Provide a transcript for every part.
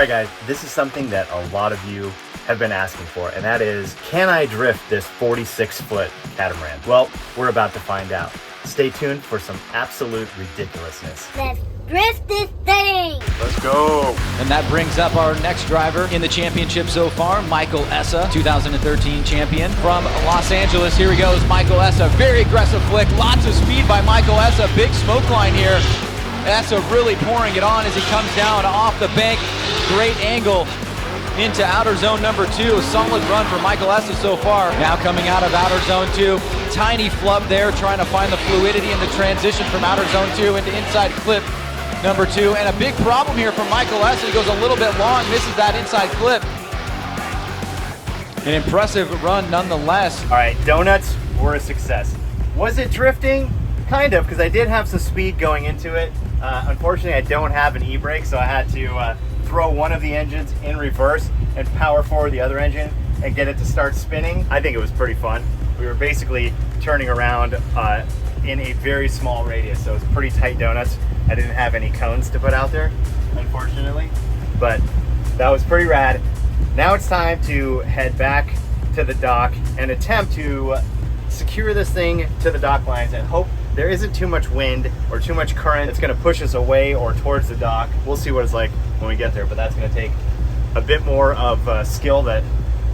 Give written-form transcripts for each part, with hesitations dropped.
right, guys, this is something that a lot of you have been asking for, and that is, can I drift this 46-foot catamaran? Well, we're about to find out. Stay tuned for some absolute ridiculousness. Let's drift this thing! Let's go! And that brings up our next driver in the championship so far, Michael Essa, 2013 champion from Los Angeles. Here he goes, Michael Essa, very aggressive flick, lots of speed by Michael Essa, big smoke line here. Essa really pouring it on as he comes down off the bank, great angle into outer zone number 2. Solid run for Michael Essa so far. Now coming out of outer zone 2, tiny flub there, trying to find the fluidity in the transition from outer zone 2 into inside clip number 2. And a big problem here for Michael Essa. He goes a little bit long, misses that inside clip. An impressive run nonetheless. All right, donuts were a success. Was it drifting? Kind of, because I did have some speed going into it. Unfortunately, I don't have an e-brake, so I had to throw one of the engines in reverse and power forward the other engine and get it to start spinning. I think it was pretty fun. We were basically turning around in a very small radius, so it was pretty tight donuts. I didn't have any cones to put out there, unfortunately, but that was pretty rad. Now it's time to head back to the dock and attempt to secure this thing to the dock lines and hope there isn't too much wind or too much current that's going to push us away or towards the dock. We'll see what it's like when we get there, but that's going to take a bit more of skill that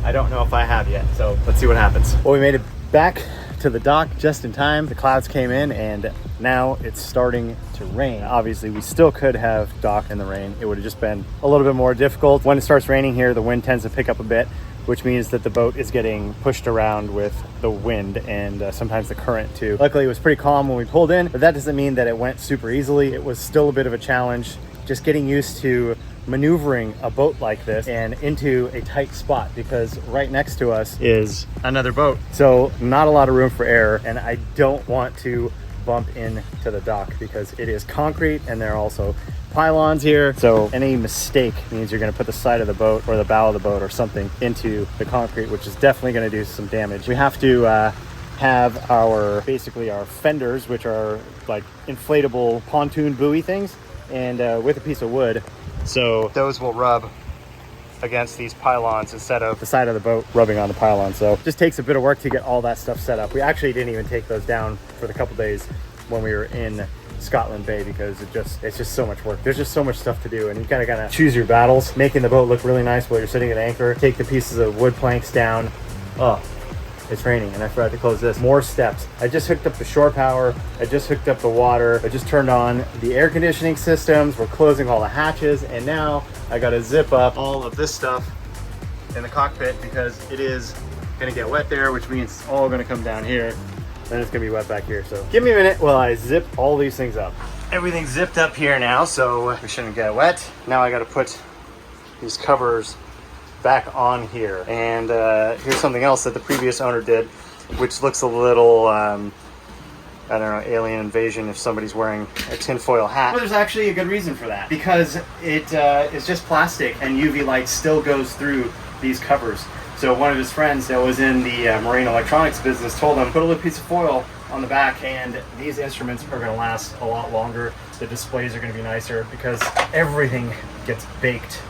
I don't know if I have yet. So let's see what happens. Well, we made it back to the dock just in time. The clouds came in and now it's starting to rain. Obviously, we still could have docked in the rain. It would have just been a little bit more difficult. When it starts raining here, the wind tends to pick up a bit, which means that the boat is getting pushed around with the wind and sometimes the current too. Luckily, it was pretty calm when we pulled in, but that doesn't mean that it went super easily. It was still a bit of a challenge, just getting used to maneuvering a boat like this and into a tight spot, because right next to us is another boat. So not a lot of room for error, and I don't want to bump into the dock because it is concrete and there are also pylons here. So any mistake means you're going to put the side of the boat or the bow of the boat or something into the concrete, which is definitely going to do some damage. We have to have our fenders, which are like inflatable pontoon buoy things, and with a piece of wood. So those will rub against these pylons instead of the side of the boat rubbing on the pylon. So it just takes a bit of work to get all that stuff set up. We actually didn't even take those down for the couple days when we were in Scotland Bay because it's just so much work. There's just so much stuff to do, and you kind of gotta choose your battles, making the boat look really nice while you're sitting at anchor. Take the pieces of wood planks down. Oh, it's raining and I forgot to close this. More steps. I just hooked up the shore power. I just hooked up the water. I just turned on the air conditioning systems. We're closing all the hatches, and now I gotta zip up all of this stuff in the cockpit because it is gonna get wet there, which means it's all gonna come down here. Then it's gonna be wet back here. So give me a minute while I zip all these things up. Everything's zipped up here now, so we shouldn't get wet. Now I gotta put these covers back on here. And here's something else that the previous owner did, which looks a little, I don't know, alien invasion if somebody's wearing a tinfoil hat. Well, there's actually a good reason for that, because it is just plastic and UV light still goes through these covers. So one of his friends that was in the marine electronics business told him, put a little piece of foil on the back and these instruments are going to last a lot longer. The displays are going to be nicer because everything gets baked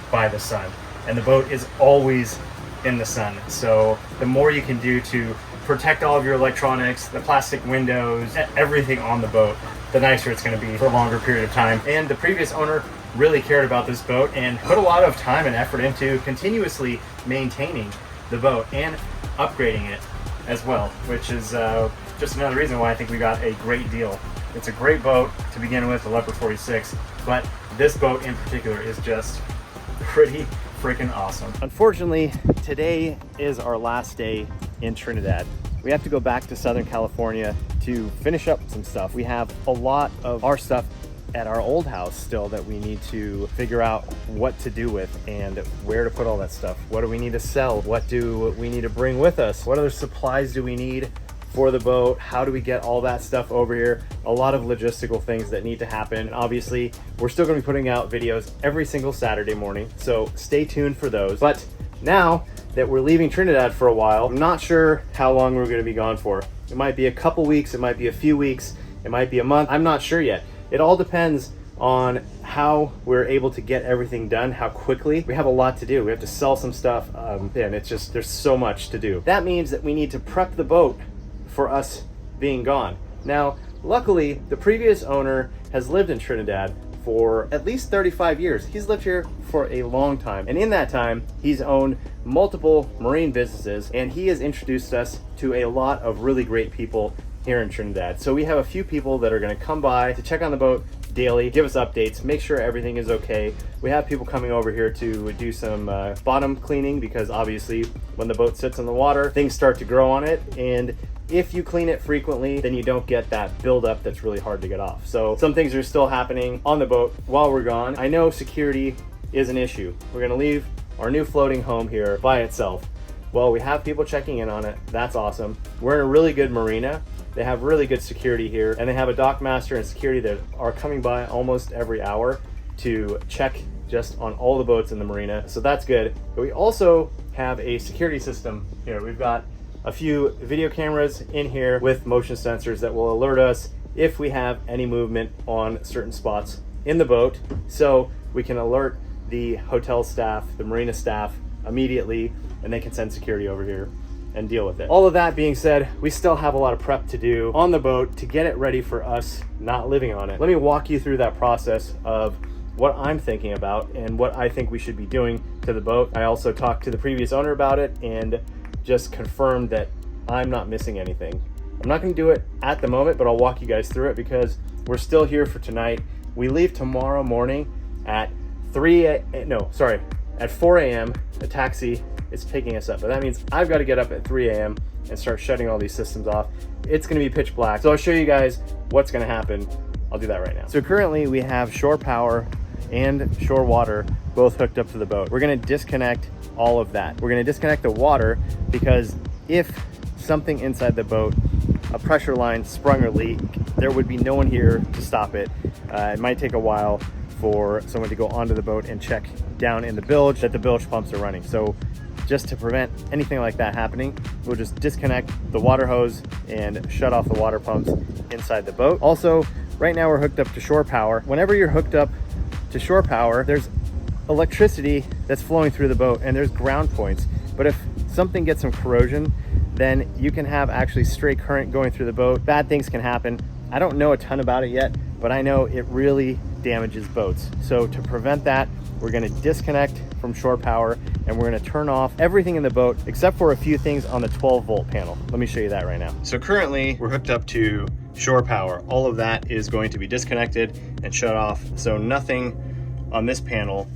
by the sun and the boat is always in the sun. So the more you can do to protect all of your electronics, the plastic windows, everything on the boat, the nicer it's going to be for a longer period of time. And the previous owner really cared about this boat and put a lot of time and effort into continuously maintaining the boat and upgrading it as well, which is just another reason why I think we got a great deal. It's a great boat to begin with, the Leopard 46, but this boat in particular is just pretty freaking awesome. Unfortunately, today is our last day in Trinidad. We have to go back to Southern California to finish up some stuff. We have a lot of our stuff at our old house still that we need to figure out what to do with and where to put all that stuff. What do we need to sell? What do we need to bring with us? What other supplies do we need for the boat? How do we get all that stuff over here? A lot of logistical things that need to happen. Obviously, we're still going to be putting out videos every single Saturday morning, so stay tuned for those. But now that we're leaving Trinidad for a while, I'm not sure how long we're going to be gone for. It might be a couple weeks, it might be a few weeks, it might be a month. I'm not sure yet. It all depends on how we're able to get everything done, how quickly. We have a lot to do. We have to sell some stuff, and it's just, there's so much to do. That means that we need to prep the boat for us being gone. Now, luckily, the previous owner has lived in Trinidad for at least 35 years. He's lived here for a long time. And in that time, he's owned multiple marine businesses, and he has introduced us to a lot of really great people here in Trinidad. So we have a few people that are gonna come by to check on the boat daily, give us updates, make sure everything is okay. We have people coming over here to do some bottom cleaning, because obviously when the boat sits in the water, things start to grow on it. And if you clean it frequently, then you don't get that buildup that's really hard to get off. So some things are still happening on the boat while we're gone. I know security is an issue. We're gonna leave our new floating home here by itself. Well, we have people checking in on it. That's awesome. We're in a really good marina. They have really good security here, and they have a dock master and security that are coming by almost every hour to check just on all the boats in the marina. So that's good. But we also have a security system here. We've got a few video cameras in here with motion sensors that will alert us if we have any movement on certain spots in the boat. So we can alert the hotel staff, the marina staff immediately, and they can send security over here and deal with it. All of that being said, we still have a lot of prep to do on the boat to get it ready for us not living on it. Let me walk you through that process of what I'm thinking about and what I think we should be doing to the boat. I also talked to the previous owner about it and just confirmed that I'm not missing anything. I'm not gonna do it at the moment, but I'll walk you guys through it because we're still here for tonight. We leave tomorrow morning at 4 a.m. A taxi is picking us up, but that means I've got to get up at 3 a.m. and start shutting all these systems off. It's going to be pitch black, so I'll show you guys what's going to happen. I'll do that right now. So currently we have shore power and shore water both hooked up to the boat. We're going to disconnect all of that. We're going to disconnect the water because if something inside the boat, a pressure line sprung or leak, there would be no one here to stop it. It might take a while for someone to go onto the boat and check down in the bilge that the bilge pumps are running. So just to prevent anything like that happening, we'll just disconnect the water hose and shut off the water pumps inside the boat. Also, right now we're hooked up to shore power. Whenever you're hooked up to shore power, there's electricity that's flowing through the boat and there's ground points. But if something gets some corrosion, then you can have actually straight current going through the boat. Bad things can happen. I don't know a ton about it yet, but I know it really damages boats. So to prevent that, we're gonna disconnect from shore power and we're gonna turn off everything in the boat except for a few things on the 12-volt panel. Let me show you that right now. So currently we're hooked up to shore power. All of that is going to be disconnected and shut off. So nothing on this panel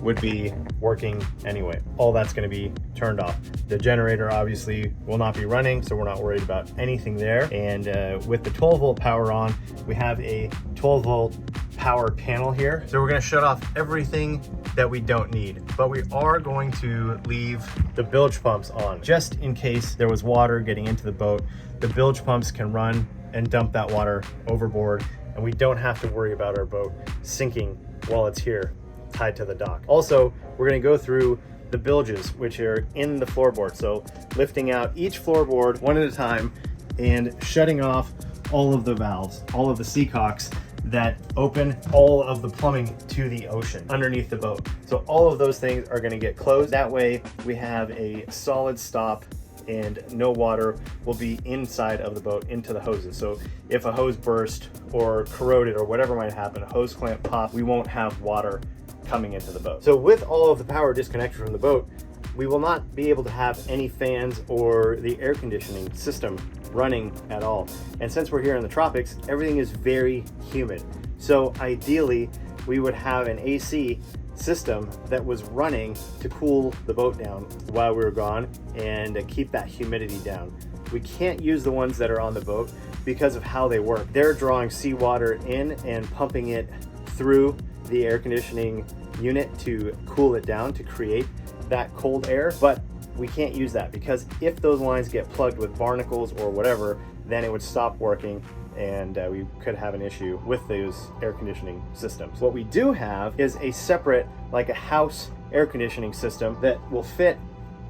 would be working anyway. All that's going to be turned off. The generator obviously will not be running, so we're not worried about anything there. And with the 12-volt power on, we have a 12-volt power panel here. So we're going to shut off everything that we don't need, but we are going to leave the bilge pumps on just in case there was water getting into the boat. The bilge pumps can run and dump that water overboard, and we don't have to worry about our boat sinking while it's here tied to the dock. Also, we're going to go through the bilges, which are in the floorboard. So lifting out each floorboard one at a time and shutting off all of the valves, all of the seacocks that open all of the plumbing to the ocean underneath the boat. So all of those things are going to get closed. That way we have a solid stop and no water will be inside of the boat into the hoses. So if a hose burst or corroded or whatever might happen, a hose clamp pop, we won't have water coming into the boat. So with all of the power disconnected from the boat, we will not be able to have any fans or the air conditioning system running at all. And since we're here in the tropics, everything is very humid. So ideally, we would have an AC system that was running to cool the boat down while we were gone and keep that humidity down. We can't use the ones that are on the boat because of how they work. They're drawing seawater in and pumping it through the air conditioning unit to cool it down to create that cold air, but we can't use that because if those lines get plugged with barnacles or whatever, then it would stop working and we could have an issue with those air conditioning systems. What we do have is a separate, like a house air conditioning system that will fit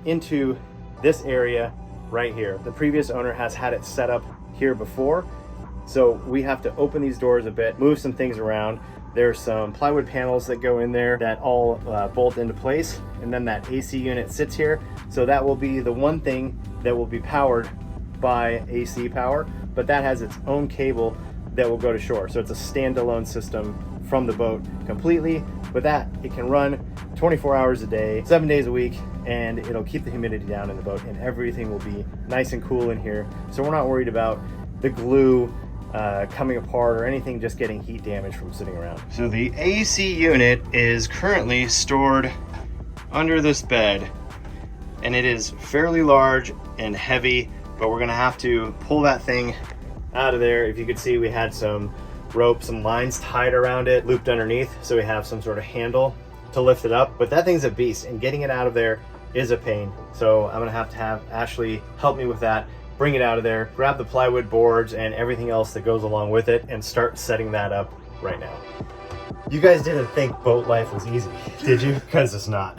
into this area right here. The previous owner has had it set up here before, so we have to open these doors a bit, move some things around, There's some plywood panels that go in there that all bolt into place, and then that AC unit sits here. So that will be the one thing that will be powered by AC power, but that has its own cable that will go to shore. So it's a standalone system from the boat completely. With that, it can run 24 hours a day, 7 days a week, and it'll keep the humidity down in the boat, and everything will be nice and cool in here. So we're not worried about the glue coming apart or anything just getting heat damage from sitting around. So the AC unit is currently stored under this bed, and it is fairly large and heavy, but we're gonna have to pull that thing out of there. If you could see, we had some rope, some lines tied around it, looped underneath, so we have some sort of handle to lift it up. But that thing's a beast, and getting it out of there is a pain. So I'm gonna have to have Ashley help me with that, bring it out of there, grab the plywood boards and everything else that goes along with it, and start setting that up right now. You guys didn't think boat life was easy, did you? Because it's not.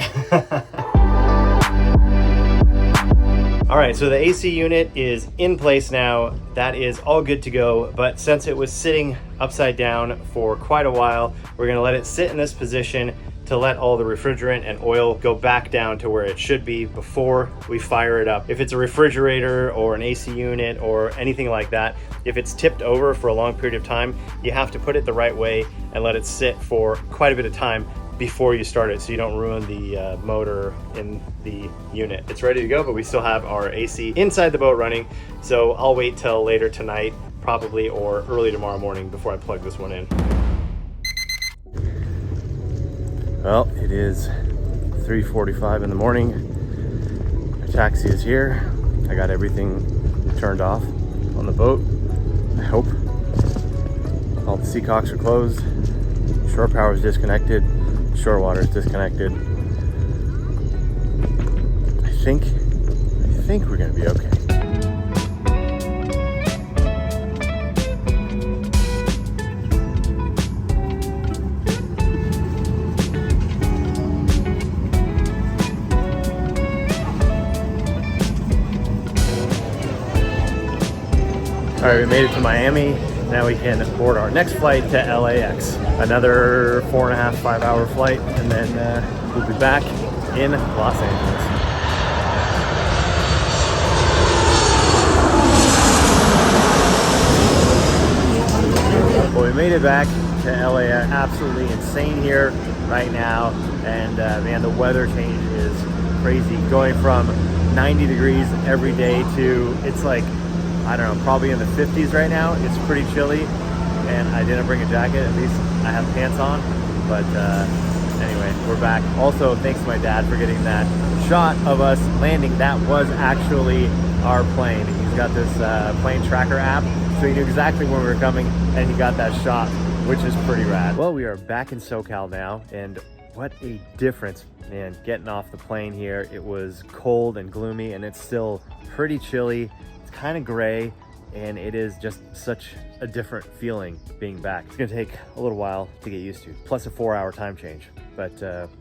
All right, so the AC unit is in place now. That is all good to go, but since it was sitting upside down for quite a while, we're gonna let it sit in this position to let all the refrigerant and oil go back down to where it should be before we fire it up. If it's a refrigerator or an AC unit or anything like that, if it's tipped over for a long period of time, you have to put it the right way and let it sit for quite a bit of time before you start it, so you don't ruin the motor in the unit. It's ready to go, but we still have our AC inside the boat running, so I'll wait till later tonight probably, or early tomorrow morning, before I plug this one in. Well, it is 3:45 in the morning. Our taxi is here. I got everything turned off on the boat, I hope. All the seacocks are closed. Shore power is disconnected. Shore water is disconnected. I think we're gonna be okay. All right, we made it to Miami. Now we can board our next flight to LAX. Another 4.5, 5 hour flight, and then we'll be back in Los Angeles. Well, we made it back to LAX. Absolutely insane here right now. And man, the weather change is crazy. Going from 90 degrees every day to, it's like, I don't know, probably in the 50s right now. It's pretty chilly, and I didn't bring a jacket. At least I have pants on. But anyway, we're back. Also, thanks to my dad for getting that shot of us landing. That was actually our plane. He's got this plane tracker app, so he knew exactly when we were coming, and he got that shot, which is pretty rad. Well, we are back in SoCal now, and what a difference, man, getting off the plane here. It was cold and gloomy, and it's still pretty chilly. Kind of gray, and it is just such a different feeling being back. It's gonna take a little while to get used to, plus a 4-hour time change. But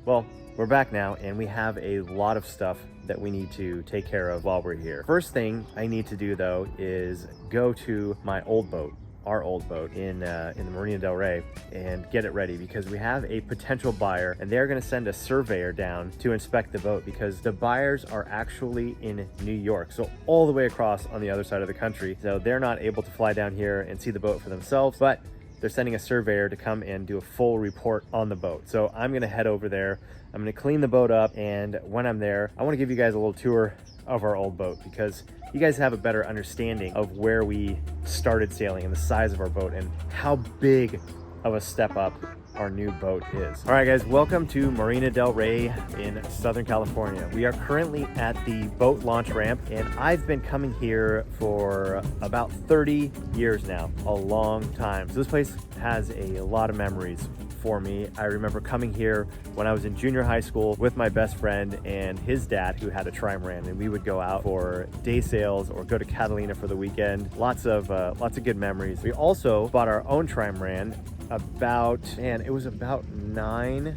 well, we're back now, and we have a lot of stuff that we need to take care of while we're here. First thing I need to do though is go to my old boat, our old boat in the Marina del Rey, and get it ready, because we have a potential buyer, and they're going to send a surveyor down to inspect the boat, because the buyers are actually in New York, so all the way across on the other side of the country. So they're not able to fly down here and see the boat for themselves, but they're sending a surveyor to come and do a full report on the boat. So I'm going to head over there. I'm going to clean the boat up, and when I'm there, I want to give you guys a little tour of our old boat, because you guys have a better understanding of where we started sailing and the size of our boat and how big of a step up our new boat is. All right, guys, welcome to Marina del Rey in Southern California. We are currently at the boat launch ramp, and I've been coming here for about 30 years now, a long time. So this place has a lot of memories for me. I remember coming here when I was in junior high school with my best friend and his dad, who had a trimaran, and we would go out for day sails or go to Catalina for the weekend. Lots of good memories. We also bought our own trimaran about 9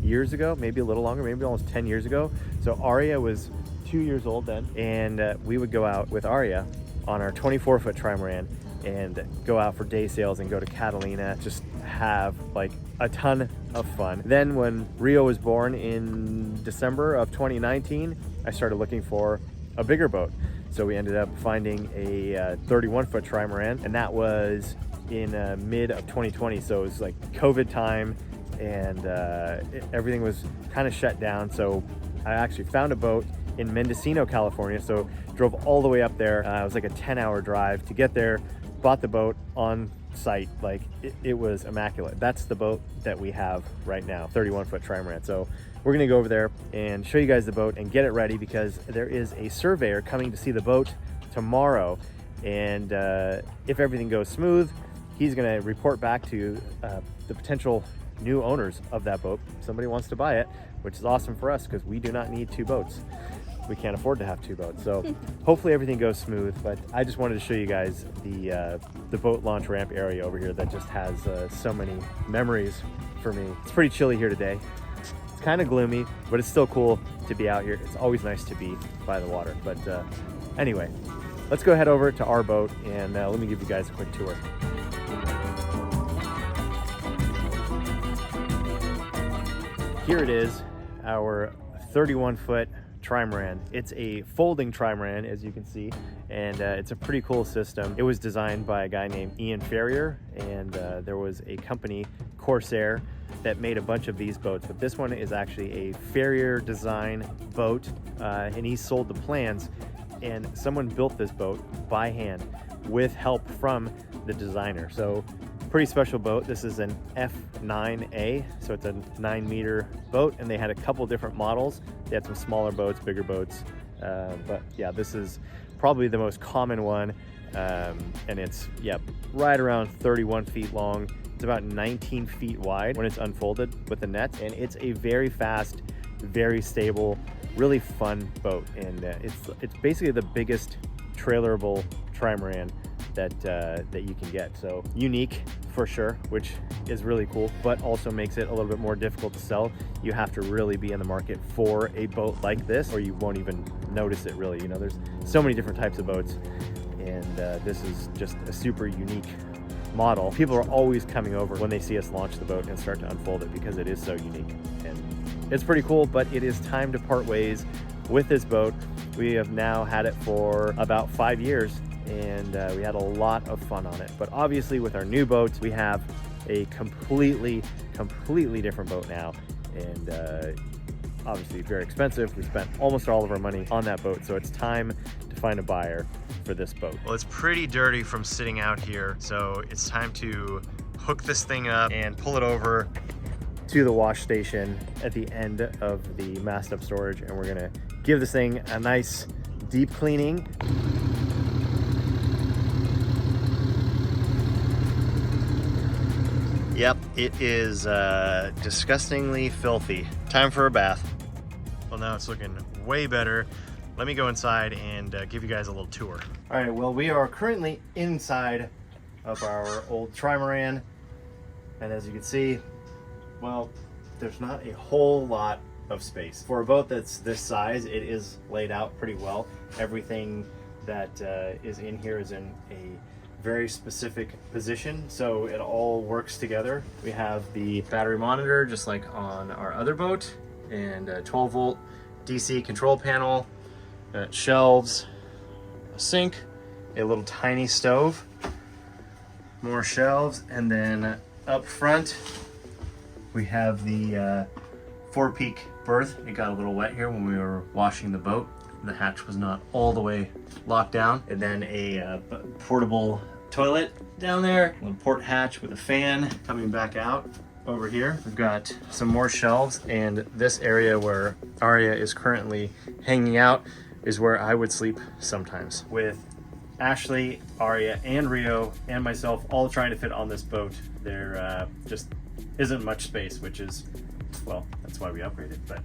years ago, maybe a little longer, maybe almost 10 years ago. So Aria was 2 years old then, and we would go out with Aria on our 24-foot trimaran and go out for day sails and go to Catalina, just have like a ton of fun. Then when Rio was born in December of 2019, I started looking for a bigger boat. So we ended up finding a 31-foot trimaran, and that was in mid of 2020. So it was like COVID time, and everything was kind of shut down. So I actually found a boat in Mendocino, California. So drove all the way up there. It was like a 10-hour drive to get there, bought the boat on site. Like it was immaculate. That's the boat that we have right now, 31-foot trimaran. So we're gonna go over there and show you guys the boat and get it ready, because there is a surveyor coming to see the boat tomorrow. And if everything goes smooth, he's gonna report back to the potential new owners of that boat. Somebody wants to buy it, which is awesome for us because we do not need 2 boats. We can't afford to have 2 boats. So hopefully everything goes smooth, but I just wanted to show you guys the boat launch ramp area over here that just has so many memories for me. It's pretty chilly here today. It's kind of gloomy, but it's still cool to be out here. It's always nice to be by the water. But anyway, let's go head over to our boat and let me give you guys a quick tour. Here it is, our 31-foot trimaran. It's a folding trimaran, as you can see, and it's a pretty cool system. It was designed by a guy named Ian Ferrier, and there was a company, Corsair, that made a bunch of these boats, but this one is actually a Ferrier design boat, and he sold the plans, and someone built this boat by hand with help from the designer. So pretty special boat. This is an F9A, so it's a 9-meter boat, and they had a couple different models. They had some smaller boats, bigger boats, but yeah, this is probably the most common one, and it's right around 31 feet long. It's about 19 feet wide when it's unfolded with the net, and it's a very fast, very stable, really fun boat, and it's basically the biggest trailerable trimaran that you can get. So unique for sure, which is really cool, but also makes it a little bit more difficult to sell. You have to really be in the market for a boat like this, or you won't even notice it really. You know, there's so many different types of boats, and this is just a super unique model. People are always coming over when they see us launch the boat and start to unfold it, because it is so unique, and it's pretty cool. But it is time to part ways with this boat. We have now had it for about 5 years, and we had a lot of fun on it. But obviously with our new boats, we have a completely different boat now, and obviously very expensive. We spent almost all of our money on that boat, so it's time to find a buyer for this boat. Well, it's pretty dirty from sitting out here, so it's time to hook this thing up and pull it over to the wash station at the end of the mast up storage, and we're gonna give this thing a nice deep cleaning. Yep, it is disgustingly filthy. Time for a bath. Well, now it's looking way better. Let me go inside and give you guys a little tour. All right, well, we are currently inside of our old trimaran, and as you can see, well, there's not a whole lot of space. For a boat that's this size, it is laid out pretty well. Everything that is in here is in a very specific position, so it all works together. We have the battery monitor just like on our other boat, and a 12-volt DC control panel, shelves, a sink, a little tiny stove, more shelves, and then up front we have the four-peak berth. It got a little wet here when we were washing the boat. The hatch was not all the way locked down. And then a portable toilet down there, a little port hatch with a fan coming back out. Over here we've got some more shelves, and this area where Aria is currently hanging out is where I would sleep sometimes. With Ashley, Aria, and Rio, and myself all trying to fit on this boat, there just isn't much space, which is, well, that's why we upgraded. But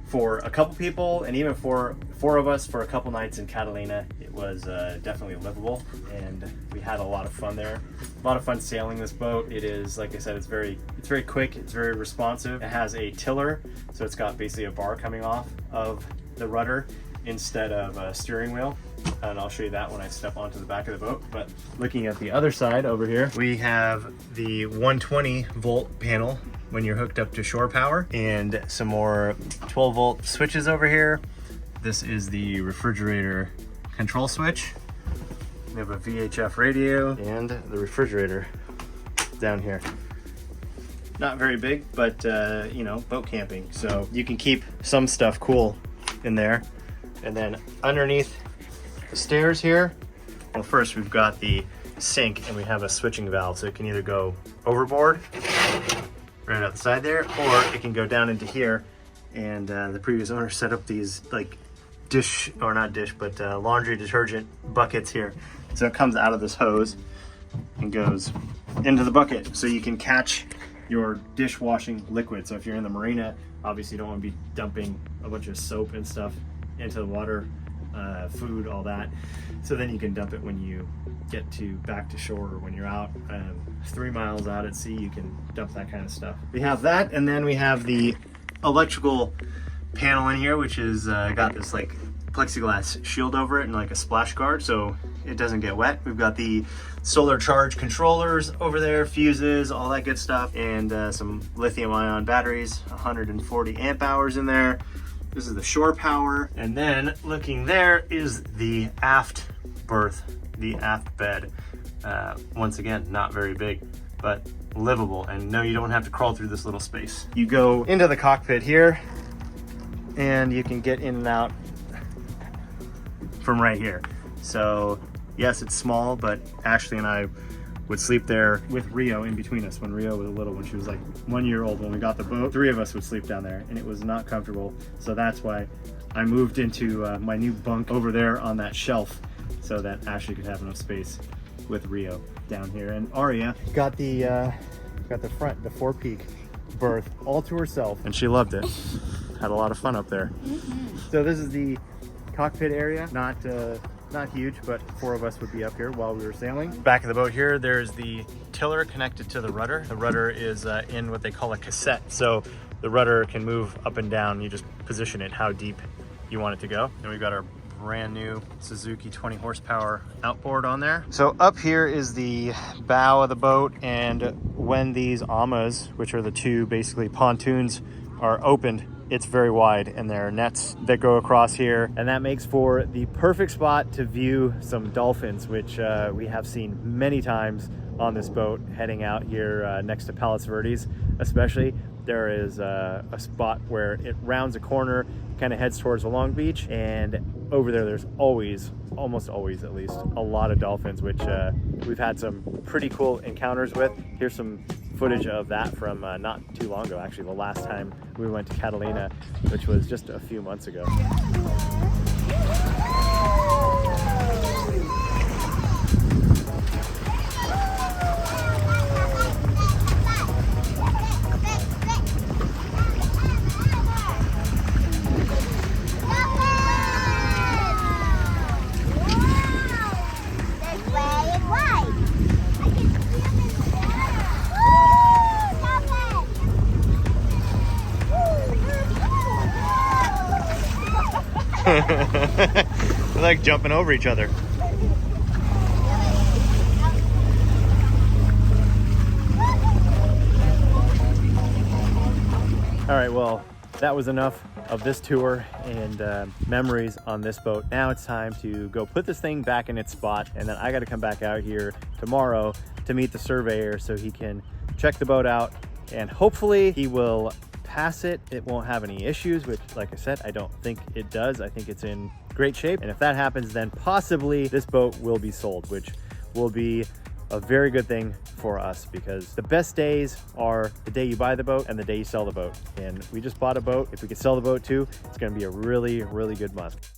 for a couple people, and even for 4 of us for a couple nights in Catalina, it was definitely livable, and we had a lot of fun there. A lot of fun sailing this boat. It is, like I said, it's very quick, it's very responsive. It has a tiller, so it's got basically a bar coming off of the rudder instead of a steering wheel. and I'll show you that when I step onto the back of the boat. But looking at the other side over here, we have the 120 volt panel when you're hooked up to shore power, and some more 12 volt switches over here. This is the refrigerator control switch. We have a VHF radio and the refrigerator down here. Not very big, but you know, boat camping, so you can keep some stuff cool in there. And then underneath the stairs here, well, first we've got the sink, and we have a switching valve, so it can either go overboard right out the side there, or it can go down into here. And the previous owner set up these like dish, or not dish, but laundry detergent buckets here. So it comes out of this hose and goes into the bucket, so you can catch your dishwashing liquid. So if you're in the marina, obviously you don't want to be dumping a bunch of soap and stuff into the water, food, all that. So then you can dump it when you get back to shore, or when you're out 3 miles out at sea, you can dump that kind of stuff. We have that, and then we have the electrical panel in here, which is got this like plexiglass shield over it and like a splash guard, so it doesn't get wet. We've got the solar charge controllers over there, fuses, all that good stuff, and some lithium ion batteries, 140 amp hours in there. This is the shore power. And then looking there is the aft berth, the aft bed. Once again, not very big, but livable. And no, you don't have to crawl through this little space. You go into the cockpit here, and you can get in and out from right here. So yes, it's small, but Ashley and I would sleep there with Rio in between us when Rio was little, when she was like 1 year old. When we got the boat, 3 of us would sleep down there, and it was not comfortable. So that's why I moved into my new bunk over there on that shelf, so that Ashley could have enough space with Rio down here. And Aria got the front, the forepeak berth all to herself, and she loved it. Had a lot of fun up there. So this is the cockpit area. Not huge, but 4 of us would be up here while we were sailing. Back of the boat here, there's the tiller connected to the rudder. The rudder is in what they call a cassette, so the rudder can move up and down. You just position it how deep you want it to go. And we've got our brand new Suzuki 20 horsepower outboard on there. So up here is the bow of the boat, and when these amas, which are the 2 basically pontoons, are opened, it's very wide, and there are nets that go across here, and that makes for the perfect spot to view some dolphins, which we have seen many times on this boat heading out here next to Palos Verdes. Especially, there is a spot where it rounds a corner, kind of heads towards the Long Beach, and over there's always, almost always at least, a lot of dolphins, which we've had some pretty cool encounters with. Here's some footage of that from not too long ago, actually, the last time we went to Catalina, which was just a few months ago. They're like jumping over each other. All right, well, that was enough of this tour and memories on this boat. Now it's time to go put this thing back in its spot, and then I got to come back out here tomorrow to meet the surveyor so he can check the boat out, and hopefully he will pass it. It won't have any issues, which, like I said, I don't think it does. I think it's in great shape, and if that happens, then possibly this boat will be sold, which will be a very good thing for us, because the best days are the day you buy the boat and the day you sell the boat, and we just bought a boat. If we could sell the boat too, it's going to be a really, really good month.